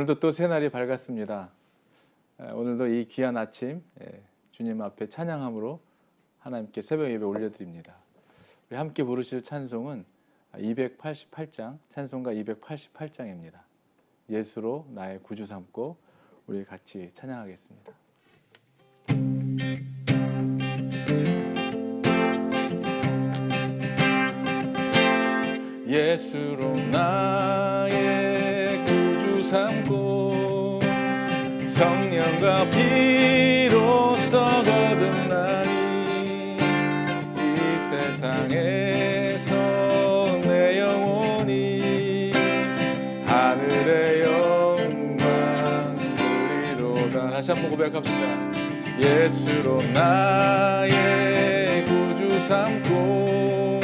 오늘도 또 새날이 밝았습니다. 오늘도 이 귀한 아침 주님 앞에 찬양함으로 하나님께 새벽 예배 올려드립니다. 우리 함께 부르실 찬송은 288장, 찬송가 288장입니다. 예수로 나의 구주 삼고 우리 같이 찬양하겠습니다. 예수로 나의 구주 삼고 성령과 피로써 거듭나니 이 세상에서 내 영혼이 하늘의 영광 누리로다. 다시 한번 고백합시다. 예수로 나의 구주 삼고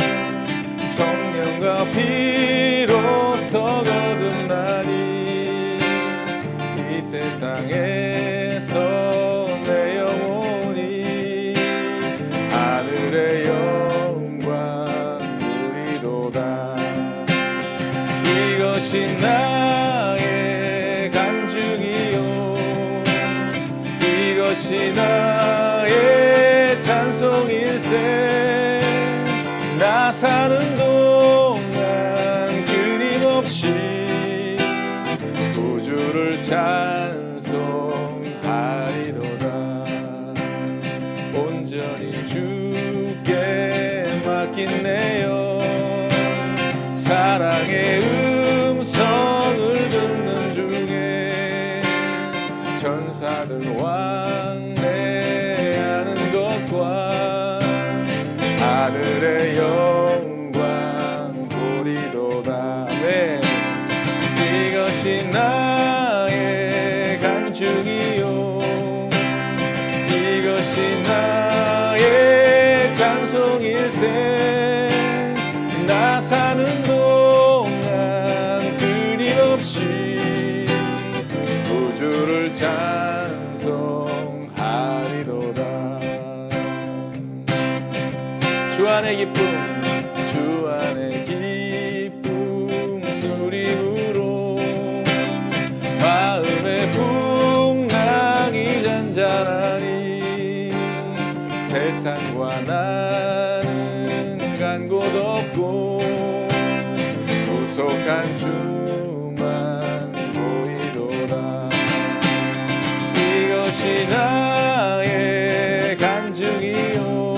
성령과 피로써 거듭나니 이 세상에서 내 영혼이 하늘의 영광 누리도다. 이것이 나의 간증이요 이것이 나의 찬송일세. 나 사는 동안 끊임없이 구주를 찬송하리로다. 온전히 주께 맡긴 내요 사랑의 음성을 듣는 중에 천사들 왕래하는 것과 하늘의 영광 보리도다. 네. 이것이 나의 간증이요 이것이 나의 찬송일세. 나 사는 동안 끊임없이 구주를 찬송하리로다. 주 안의 기쁨 주 안의 기쁨 누림으로 마음의 풍랑이 잔잔하니 세상과 나는 간 곳 없고 구속한 주만 보이도다. 이것이 나의 간증이요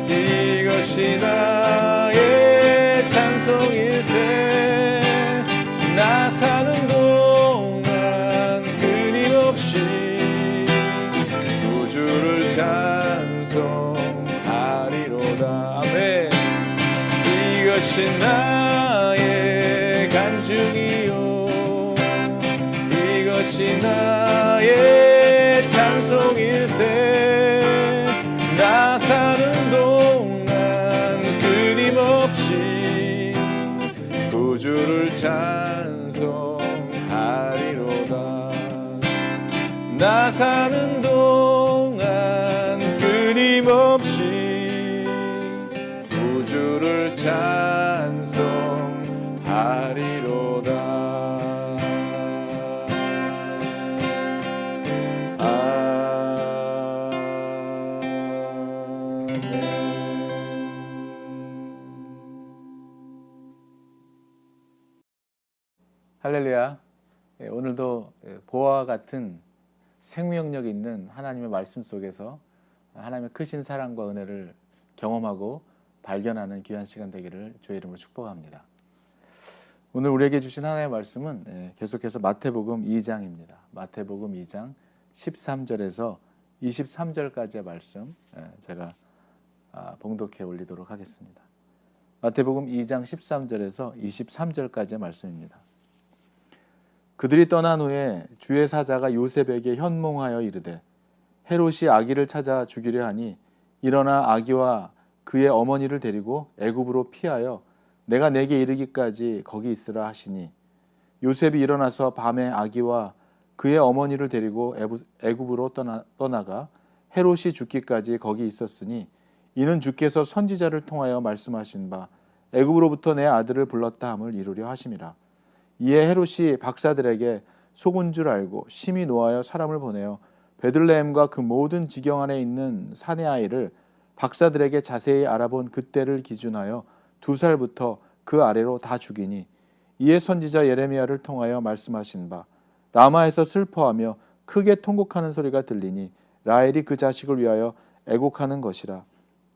이것이 나의 찬송일세. 나 사는 동안 끊임없이 구주를 찬송하리로다. 아멘. 이것이 나의 간증이요 이것이 나의 찬송일세. 나 사는 동안 끊임없이 구주를 찬송하리로다. 나 사는 동안 끊임없이 구주를 찬송하리로다. 할렐루야. 오늘도 보화와 같은 생명력 있는 하나님의 말씀 속에서 하나님의 크신 사랑과 은혜를 경험하고 발견하는 귀한 시간 되기를 주의 이름으로 축복합니다. 오늘 우리에게 주신 하나님의 말씀은 계속해서 마태복음 2장입니다. 마태복음 2장 13절에서 23절까지의 말씀 제가 봉독해 올리도록 하겠습니다. 마태복음 2장 13절에서 23절까지의 말씀입니다. 그들이 떠난 후에 주의 사자가 요셉에게 현몽하여 이르되 헤롯이 아기를 찾아 죽이려 하니 일어나 아기와 그의 어머니를 데리고 애굽으로 피하여 내가 내게 이르기까지 거기 있으라 하시니 요셉이 일어나서 밤에 아기와 그의 어머니를 데리고 애굽으로 떠나가 헤롯이 죽기까지 거기 있었으니 이는 주께서 선지자를 통하여 말씀하신 바 애굽으로부터 내 아들을 불렀다 함을 이루려 하심이라. 이에 헤롯이 박사들에게 속은 줄 알고 심히 노하여 사람을 보내어 베들레헴과 그 모든 지경 안에 있는 사내 아이를 박사들에게 자세히 알아본 그때를 기준하여 2살부터 그 아래로 다 죽이니, 이에 선지자 예레미야를 통하여 말씀하신 바 라마에서 슬퍼하며 크게 통곡하는 소리가 들리니 라헬이 그 자식을 위하여 애곡하는 것이라.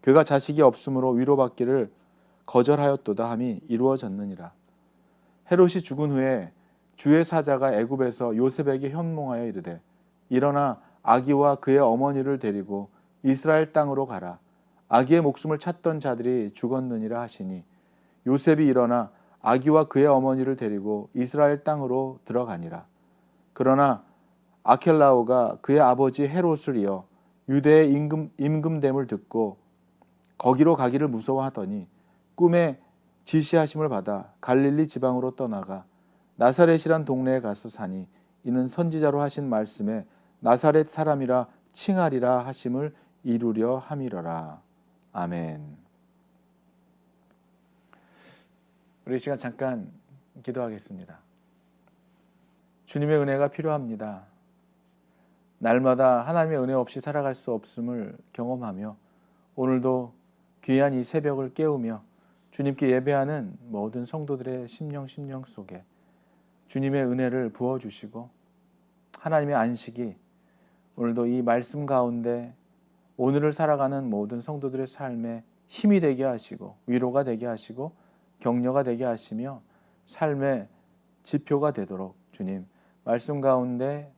그가 자식이 없으므로 위로받기를 거절하였도다 함이 이루어졌느니라. 헤롯이 죽은 후에 주의 사자가 애굽에서 요셉에게 현몽하여 이르되 일어나 아기와 그의 어머니를 데리고 이스라엘 땅으로 가라. 아기의 목숨을 찾던 자들이 죽었느니라 하시니 요셉이 일어나 아기와 그의 어머니를 데리고 이스라엘 땅으로 들어가니라. 그러나 아켈라오가 그의 아버지 헤롯을 이어 유대의 임금됨을 듣고 거기로 가기를 무서워하더니 꿈에 지시하심을 받아 갈릴리 지방으로 떠나가 나사렛이란 동네에 가서 사니 이는 선지자로 하신 말씀에 나사렛 사람이라 칭하리라 하심을 이루려 함이러라. 아멘. 우리 이 시간 잠깐 기도하겠습니다. 주님의 은혜가 필요합니다. 날마다 하나님의 은혜 없이 살아갈 수 없음을 경험하며 오늘도 귀한 이 새벽을 깨우며 주님께 예배하는 모든 성도들의 심령 속에 주님의 은혜를 부어주시고 하나님의 안식이 오늘도 이 말씀 가운데 오늘을 살아가는 모든 성도들의 삶에 힘이 되게 하시고 위로가 되게 하시고 격려가 되게 하시며 삶의 지표가 되도록 주님 말씀 가운데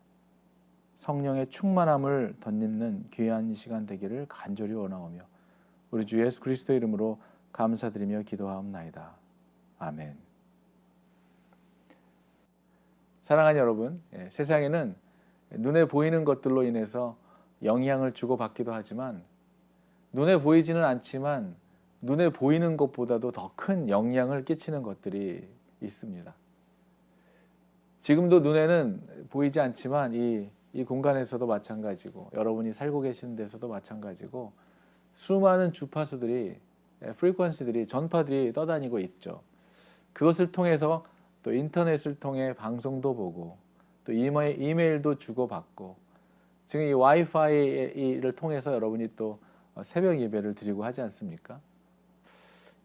성령의 충만함을 덧입는 귀한 시간 되기를 간절히 원하오며 우리 주 예수 그리스도의 이름으로 감사드리며 기도하옵나이다. 아멘. 사랑하는 여러분, 세상에는 눈에 보이는 것들로 인해서 영향을 주고받기도 하지만 눈에 보이지는 않지만 눈에 보이는 것보다도 더 큰 영향을 끼치는 것들이 있습니다. 지금도 눈에는 보이지 않지만 이 공간에서도 마찬가지고 여러분이 살고 계시는 데서도 마찬가지고 수많은 주파수들이 프리퀀시들이 전파들이 떠다니고 있죠. 그것을 통해서 또 인터넷을 통해 방송도 보고 또 이메일도 주고받고 지금 이 와이파이를 통해서 여러분이 또 새벽 예배를 드리고 하지 않습니까?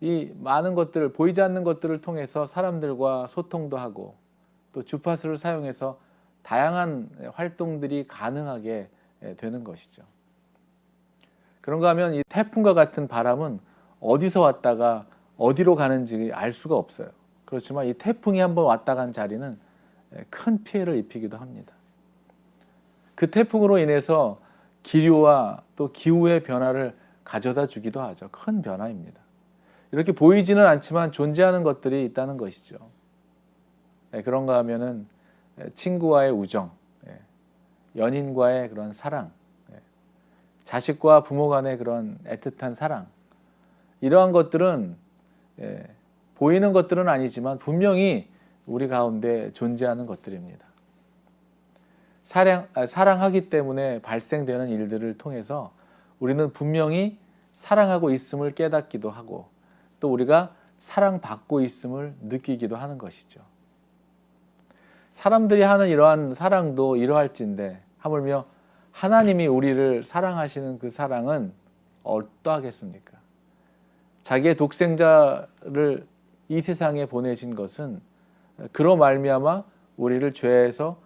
이 많은 것들 보이지 않는 것들을 통해서 사람들과 소통도 하고 또 주파수를 사용해서 다양한 활동들이 가능하게 되는 것이죠. 그런가 하면 이 태풍과 같은 바람은 어디서 왔다가 어디로 가는지 알 수가 없어요. 그렇지만 이 태풍이 한번 왔다 간 자리는 큰 피해를 입히기도 합니다. 그 태풍으로 인해서 기류와 또 기후의 변화를 가져다 주기도 하죠. 큰 변화입니다. 이렇게 보이지는 않지만 존재하는 것들이 있다는 것이죠. 그런가 하면은 친구와의 우정, 연인과의 그런 사랑, 자식과 부모 간의 그런 애틋한 사랑, 이러한 것들은 보이는 것들은 아니지만 분명히 우리 가운데 존재하는 것들입니다. 사랑하기 때문에 발생되는 일들을 통해서 우리는 분명히 사랑하고 있음을 깨닫기도 하고 또 우리가 사랑받고 있음을 느끼기도 하는 것이죠. 사람들이 하는 이러한 사랑도 이러할진데 하물며 하나님이 우리를 사랑하시는 그 사랑은 어떠하겠습니까? 자기의 독생자를 이 세상에 보내신 것은 그로 말미암아 우리를 죄에서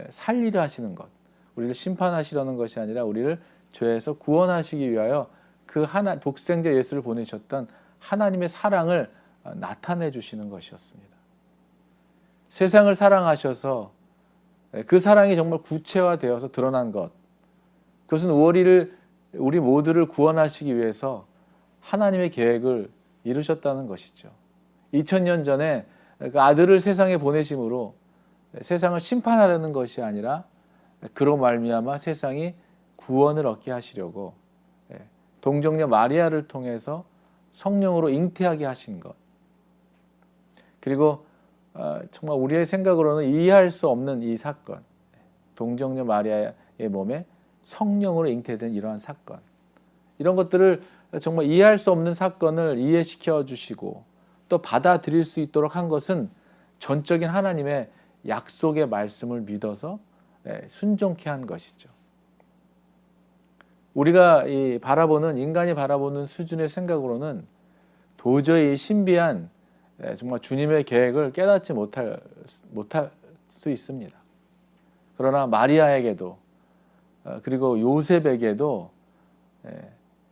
살리려 하시는 것, 우리를 심판하시려는 것이 아니라 우리를 죄에서 구원하시기 위하여 그 독생자 예수를 보내셨던 하나님의 사랑을 나타내 주시는 것이었습니다. 세상을 사랑하셔서 그 사랑이 정말 구체화되어서 드러난 것, 그것은 우리 모두를 구원하시기 위해서 하나님의 계획을 이루셨다는 것이죠. 2000년 전에 그 아들을 세상에 보내심으로 세상을 심판하려는 것이 아니라 그로 말미암아 세상이 구원을 얻게 하시려고 동정녀 마리아를 통해서 성령으로 잉태하게 하신 것, 그리고 정말 우리의 생각으로는 이해할 수 없는 이 사건, 동정녀 마리아의 몸에 성령으로 잉태된 이러한 사건, 이런 것들을 정말 이해할 수 없는 사건을 이해시켜 주시고 또 받아들일 수 있도록 한 것은 전적인 하나님의 약속의 말씀을 믿어서 순종케 한 것이죠. 우리가 인간이 바라보는 수준의 생각으로는 도저히 신비한 정말 주님의 계획을 깨닫지 못할 수 있습니다. 그러나 마리아에게도 그리고 요셉에게도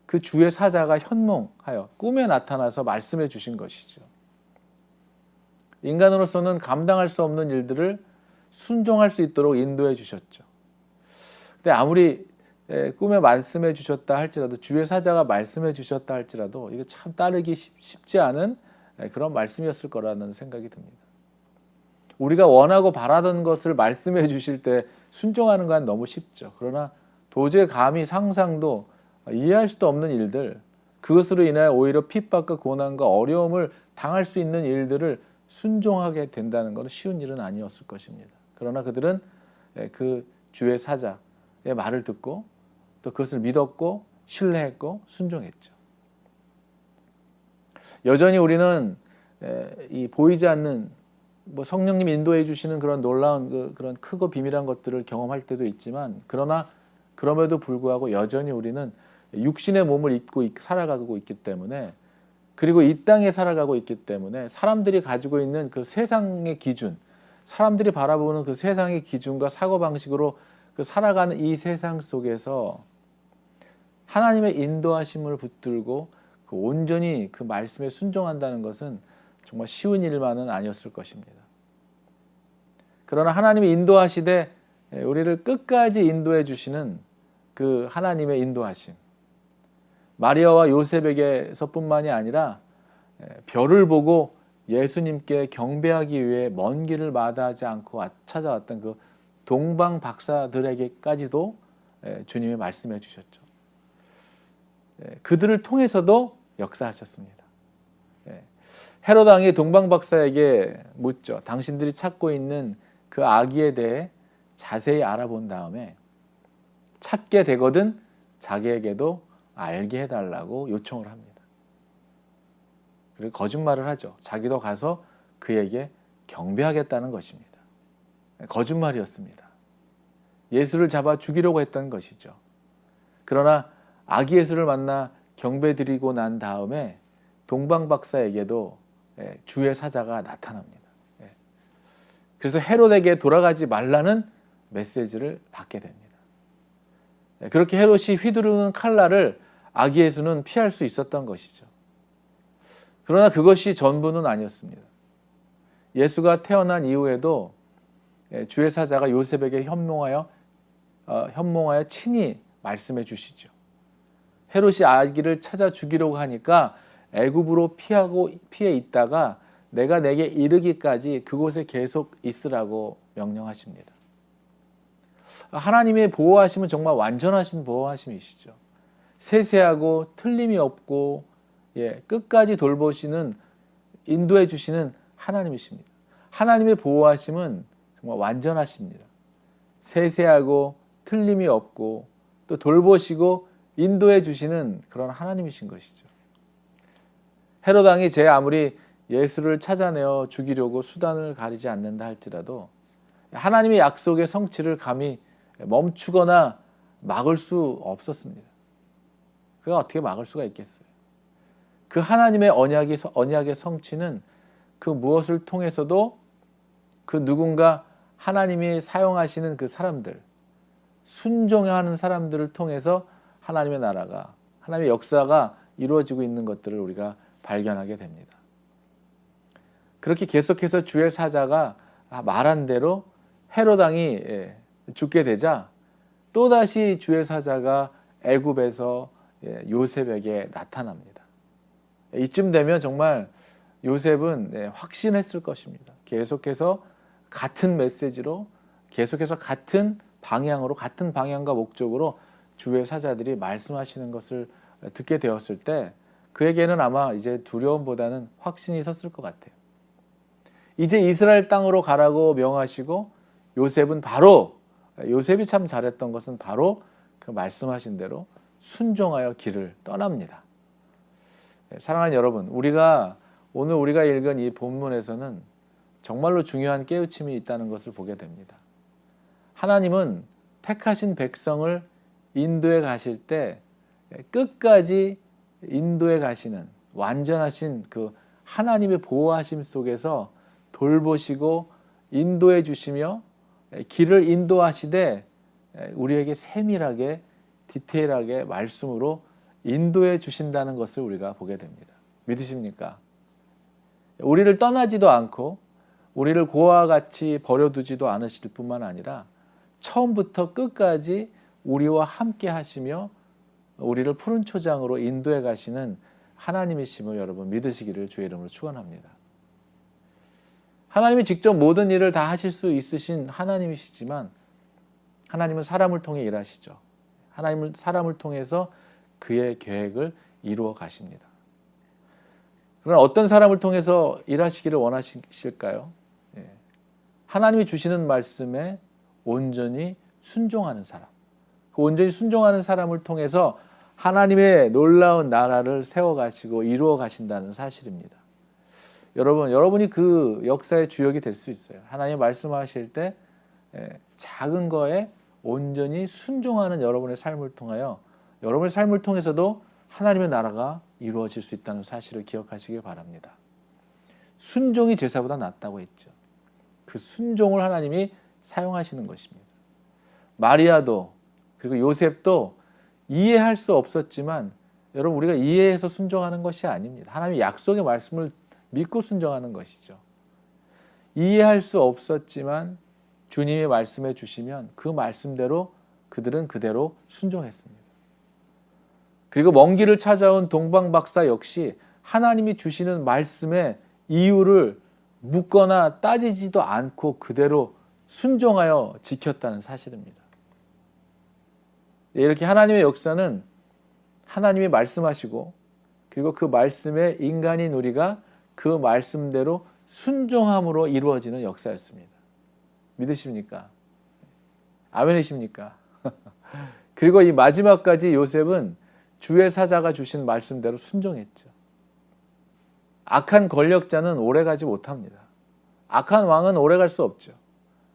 그 주의 사자가 현몽하여 꿈에 나타나서 말씀해 주신 것이죠. 인간으로서는 감당할 수 없는 일들을 순종할 수 있도록 인도해 주셨죠. 근데 아무리 꿈에 말씀해 주셨다 할지라도, 주의 사자가 말씀해 주셨다 할지라도 이거 참 따르기 쉽지 않은 그런 말씀이었을 거라는 생각이 듭니다. 우리가 원하고 바라던 것을 말씀해 주실 때 순종하는 건 너무 쉽죠. 그러나 도저히 감히 상상도 이해할 수도 없는 일들, 그것으로 인하여 오히려 핍박과 고난과 어려움을 당할 수 있는 일들을 순종하게 된다는 것은 쉬운 일은 아니었을 것입니다. 그러나 그들은 그 주의 사자의 말을 듣고 또 그것을 믿었고 신뢰했고 순종했죠. 여전히 우리는 이 보이지 않는 성령님 인도해 주시는 그런 놀라운 그런 크고 비밀한 것들을 경험할 때도 있지만, 그러나 그럼에도 불구하고 여전히 우리는 육신의 몸을 입고 살아가고 있기 때문에, 그리고 이 땅에 살아가고 있기 때문에 사람들이 가지고 있는 그 세상의 기준, 사람들이 바라보는 그 세상의 기준과 사고방식으로 그 살아가는 이 세상 속에서 하나님의 인도하심을 붙들고 온전히 그 말씀에 순종한다는 것은 정말 쉬운 일만은 아니었을 것입니다. 그러나 하나님이 인도하시되 우리를 끝까지 인도해 주시는 그 하나님의 인도하심, 마리아와 요셉에게서뿐만이 아니라 별을 보고 예수님께 경배하기 위해 먼 길을 마다하지 않고 찾아왔던 그 동방 박사들에게까지도 주님이 말씀해 주셨죠. 그들을 통해서도 역사하셨습니다. 헤롯 왕이 동방 박사에게 묻죠. 당신들이 찾고 있는 그 아기에 대해 자세히 알아본 다음에 찾게 되거든 자기에게도 알게 해달라고 요청을 합니다. 그리고 거짓말을 하죠. 자기도 가서 그에게 경배하겠다는 것입니다. 거짓말이었습니다. 예수를 잡아 죽이려고 했던 것이죠. 그러나 아기 예수를 만나 경배드리고 난 다음에 동방 박사에게도 주의 사자가 나타납니다. 그래서 헤롯에게 돌아가지 말라는 메시지를 받게 됩니다. 그렇게 헤롯이 휘두르는 칼날을 아기 예수는 피할 수 있었던 것이죠. 그러나 그것이 전부는 아니었습니다. 예수가 태어난 이후에도 주의 사자가 요셉에게 현몽하여 친히 말씀해 주시죠. 헤롯이 아기를 찾아 죽이려고 하니까 애굽으로 피해 있다가 내가 내게 이르기까지 그곳에 계속 있으라고 명령하십니다. 하나님의 보호하심은 정말 완전하신 보호하심이시죠. 세세하고 틀림이 없고 끝까지 돌보시는, 인도해 주시는 하나님이십니다. 하나님의 보호하심은 정말 완전하십니다. 세세하고 틀림이 없고 또 돌보시고 인도해 주시는 그런 하나님이신 것이죠. 헤롯 왕이 아무리 예수를 찾아내어 죽이려고 수단을 가리지 않는다 할지라도 하나님의 약속의 성취를 감히 멈추거나 막을 수 없었습니다. 그가 어떻게 막을 수가 있겠어요? 그 하나님의 언약의 성취는 그 무엇을 통해서도 그 누군가 하나님이 사용하시는 그 사람들, 순종하는 사람들을 통해서 하나님의 나라가, 하나님의 역사가 이루어지고 있는 것들을 우리가 발견하게 됩니다. 그렇게 계속해서 주의 사자가 말한 대로 헤롯 왕이 죽게 되자 또다시 주의 사자가 애굽에서 요셉에게 나타납니다. 이쯤 되면 정말 요셉은 확신했을 것입니다. 계속해서 같은 메시지로, 계속해서 같은 방향으로, 같은 방향과 목적으로 주의 사자들이 말씀하시는 것을 듣게 되었을 때 그에게는 아마 이제 두려움보다는 확신이 섰을 것 같아요. 이제 이스라엘 땅으로 가라고 명하시고 요셉이 참 잘했던 것은 바로 그 말씀하신 대로 순종하여 길을 떠납니다. 사랑하는 여러분, 오늘 우리가 읽은 이 본문에서는 정말로 중요한 깨우침이 있다는 것을 보게 됩니다. 하나님은 택하신 백성을 인도에 가실 때 끝까지 인도에 가시는 완전하신 그 하나님의 보호하심 속에서 돌보시고 인도해 주시며 길을 인도하시되 우리에게 세밀하게 디테일하게 말씀으로 인도해 주신다는 것을 우리가 보게 됩니다. 믿으십니까? 우리를 떠나지도 않고 우리를 고아와 같이 버려두지도 않으실 뿐만 아니라 처음부터 끝까지 우리와 함께 하시며 우리를 푸른 초장으로 인도해 가시는 하나님이심을 여러분 믿으시기를 주의 이름으로 축원합니다. 하나님이 직접 모든 일을 다 하실 수 있으신 하나님이시지만 하나님은 사람을 통해 일하시죠. 하나님은 사람을 통해서 그의 계획을 이루어 가십니다. 그러나 어떤 사람을 통해서 일하시기를 원하실까요? 하나님이 주시는 말씀에 온전히 순종하는 사람. 그 온전히 순종하는 사람을 통해서 하나님의 놀라운 나라를 세워가시고 이루어 가신다는 사실입니다. 여러분이 그 역사의 주역이 될 수 있어요. 하나님 말씀하실 때 작은 거에 온전히 순종하는 여러분의 삶을 통하여 여러분의 삶을 통해서도 하나님의 나라가 이루어질 수 있다는 사실을 기억하시길 바랍니다. 순종이 제사보다 낫다고 했죠. 그 순종을 하나님이 사용하시는 것입니다. 마리아도 그리고 요셉도 이해할 수 없었지만 여러분 우리가 이해해서 순종하는 것이 아닙니다. 하나님의 약속의 말씀을 믿고 순종하는 것이죠. 이해할 수 없었지만 주님의 말씀해 주시면 그 말씀대로 그들은 그대로 순종했습니다. 그리고 먼 길을 찾아온 동방박사 역시 하나님이 주시는 말씀의 이유를 묻거나 따지지도 않고 그대로 순종하여 지켰다는 사실입니다. 이렇게 하나님의 역사는 하나님이 말씀하시고 그리고 그 말씀에 인간인 우리가 그 말씀대로 순종함으로 이루어지는 역사였습니다. 믿으십니까? 아멘이십니까? 그리고 이 마지막까지 요셉은 주의 사자가 주신 말씀대로 순종했죠. 악한 권력자는 오래가지 못합니다. 악한 왕은 오래갈 수 없죠.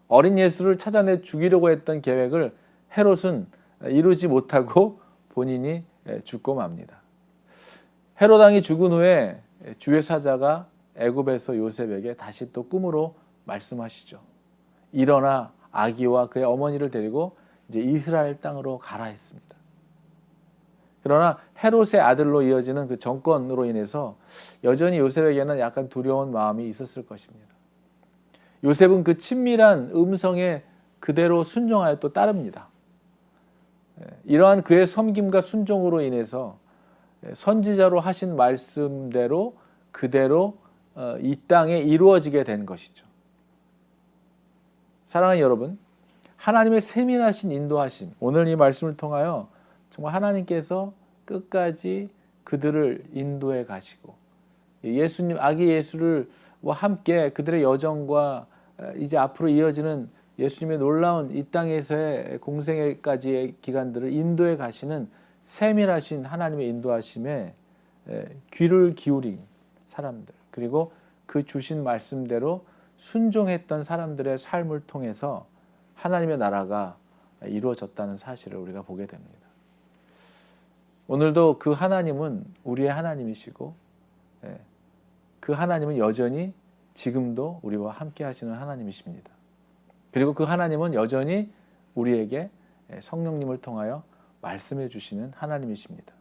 어린 예수를 찾아내 죽이려고 했던 계획을 헤롯은 이루지 못하고 본인이 죽고 맙니다. 헤롯 왕이 죽은 후에 주의 사자가 애굽에서 요셉에게 다시 또 꿈으로 말씀하시죠. 일어나 아기와 그의 어머니를 데리고 이제 이스라엘 땅으로 가라 했습니다. 그러나 헤롯의 아들로 이어지는 그 정권으로 인해서 여전히 요셉에게는 약간 두려운 마음이 있었을 것입니다. 요셉은 그 친밀한 음성에 그대로 순종하여 또 따릅니다. 이러한 그의 섬김과 순종으로 인해서 선지자로 하신 말씀대로 그대로 이 땅에 이루어지게 된 것이죠. 사랑하는 여러분, 하나님의 세밀하신 인도하심, 오늘 이 말씀을 통하여 정말 하나님께서 끝까지 그들을 인도해 가시고 예수님, 아기 예수를 함께 그들의 여정과 이제 앞으로 이어지는 예수님의 놀라운 이 땅에서의 공생애까지의 기간들을 인도해 가시는 세밀하신 하나님의 인도하심에 귀를 기울인 사람들, 그리고 그 주신 말씀대로 순종했던 사람들의 삶을 통해서 하나님의 나라가 이루어졌다는 사실을 우리가 보게 됩니다. 오늘도 그 하나님은 우리의 하나님이시고 그 하나님은 여전히 지금도 우리와 함께 하시는 하나님이십니다. 그리고 그 하나님은 여전히 우리에게 성령님을 통하여 말씀해 주시는 하나님이십니다.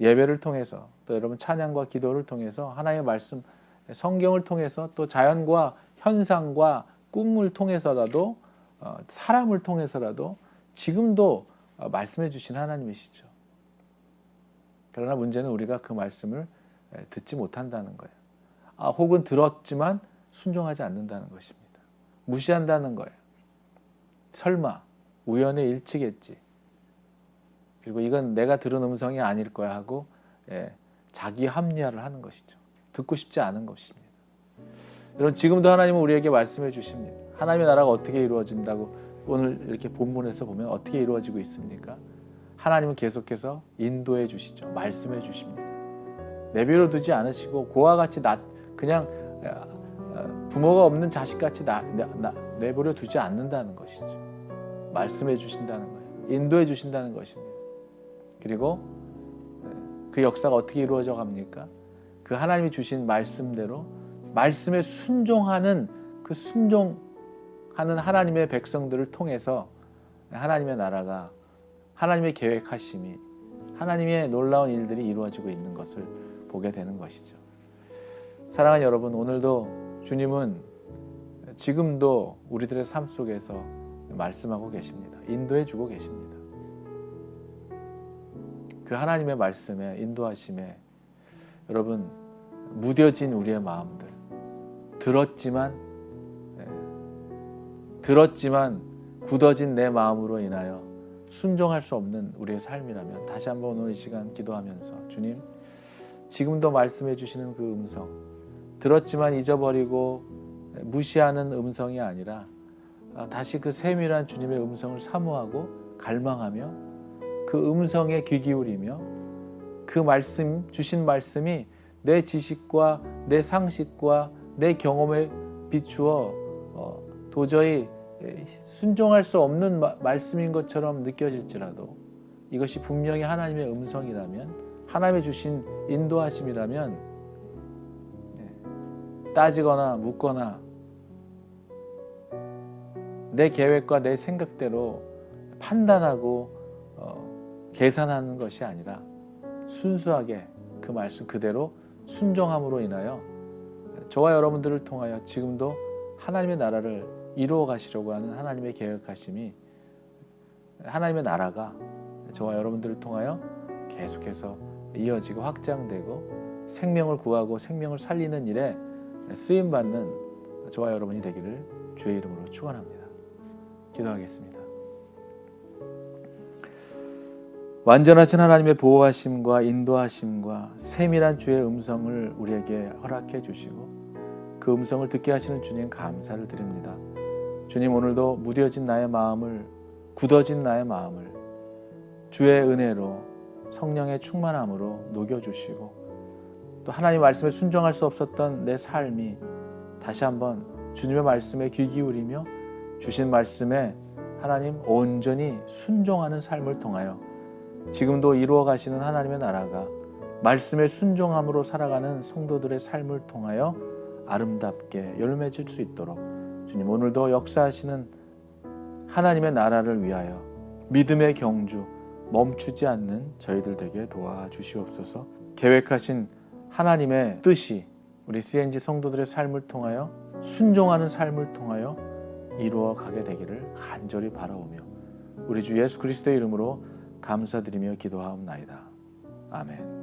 예배를 통해서 또 여러분 찬양과 기도를 통해서 하나님의 말씀, 성경을 통해서 또 자연과 현상과 꿈을 통해서라도 사람을 통해서라도 지금도 말씀해 주신 하나님이시죠. 그러나 문제는 우리가 그 말씀을 듣지 못한다는 거예요. 혹은 들었지만 순종하지 않는다는 것입니다. 무시한다는 거예요. 설마 우연의 일치겠지. 그리고 이건 내가 들은 음성이 아닐 거야 하고 자기 합리화를 하는 것이죠. 듣고 싶지 않은 것입니다. 여러분 지금도 하나님은 우리에게 말씀해 주십니다. 하나님의 나라가 어떻게 이루어진다고 오늘 이렇게 본문에서 보면 어떻게 이루어지고 있습니까? 하나님은 계속해서 인도해 주시죠. 말씀해 주십니다. 내버려 두지 않으시고 고와 같이 그냥 부모가 없는 자식같이 내버려 두지 않는다는 것이죠. 말씀해 주신다는 거예요. 인도해 주신다는 것입니다. 그리고 그 역사가 어떻게 이루어져 갑니까? 그 하나님이 주신 말씀대로 말씀에 순종하는 그 순종하는 하나님의 백성들을 통해서 하나님의 나라가 하나님의 계획하심이 하나님의 놀라운 일들이 이루어지고 있는 것을 보게 되는 것이죠. 사랑하는 여러분, 오늘도 주님은 지금도 우리들의 삶 속에서 말씀하고 계십니다. 인도해 주고 계십니다. 그 하나님의 말씀에 인도하심에 여러분 무뎌진 우리의 마음들 들었지만 굳어진 내 마음으로 인하여 순종할 수 없는 우리의 삶이라면 다시 한번 오늘 이 시간 기도하면서 주님 지금도 말씀해 주시는 그 음성 들었지만 잊어버리고 무시하는 음성이 아니라 다시 그 세밀한 주님의 음성을 사모하고 갈망하며 그 음성에 귀 기울이며 그 말씀 주신 말씀이 내 지식과 내 상식과 내 경험에 비추어 도저히 순종할 수 없는 말씀인 것처럼 느껴질지라도 이것이 분명히 하나님의 음성이라면 하나님의 주신 인도하심이라면 따지거나 묻거나 내 계획과 내 생각대로 판단하고 계산하는 것이 아니라 순수하게 그 말씀 그대로 순종함으로 인하여 저와 여러분들을 통하여 지금도 하나님의 나라를 이루어 가시려고 하는 하나님의 계획하심이 하나님의 나라가 저와 여러분들을 통하여 계속해서 이어지고 확장되고 생명을 구하고 생명을 살리는 일에 쓰임받는 저와 여러분이 되기를 주의 이름으로 축원합니다. 기도하겠습니다. 완전하신 하나님의 보호하심과 인도하심과 세밀한 주의 음성을 우리에게 허락해 주시고 그 음성을 듣게 하시는 주님 감사를 드립니다. 주님 오늘도 무뎌진 나의 마음을 굳어진 나의 마음을 주의 은혜로 성령의 충만함으로 녹여주시고 또 하나님 말씀에 순종할 수 없었던 내 삶이 다시 한번 주님의 말씀에 귀 기울이며 주신 말씀에 하나님 온전히 순종하는 삶을 통하여 지금도 이루어 가시는 하나님의 나라가 말씀에 순종함으로 살아가는 성도들의 삶을 통하여 아름답게 열매질 수 있도록 주님 오늘도 역사하시는 하나님의 나라를 위하여 믿음의 경주 멈추지 않는 저희들 되게 도와주시옵소서. 계획하신 하나님의 뜻이 우리 CNG 성도들의 삶을 통하여 순종하는 삶을 통하여 이루어 가게 되기를 간절히 바라오며 우리 주 예수 그리스도의 이름으로 감사드리며 기도하옵나이다. 아멘.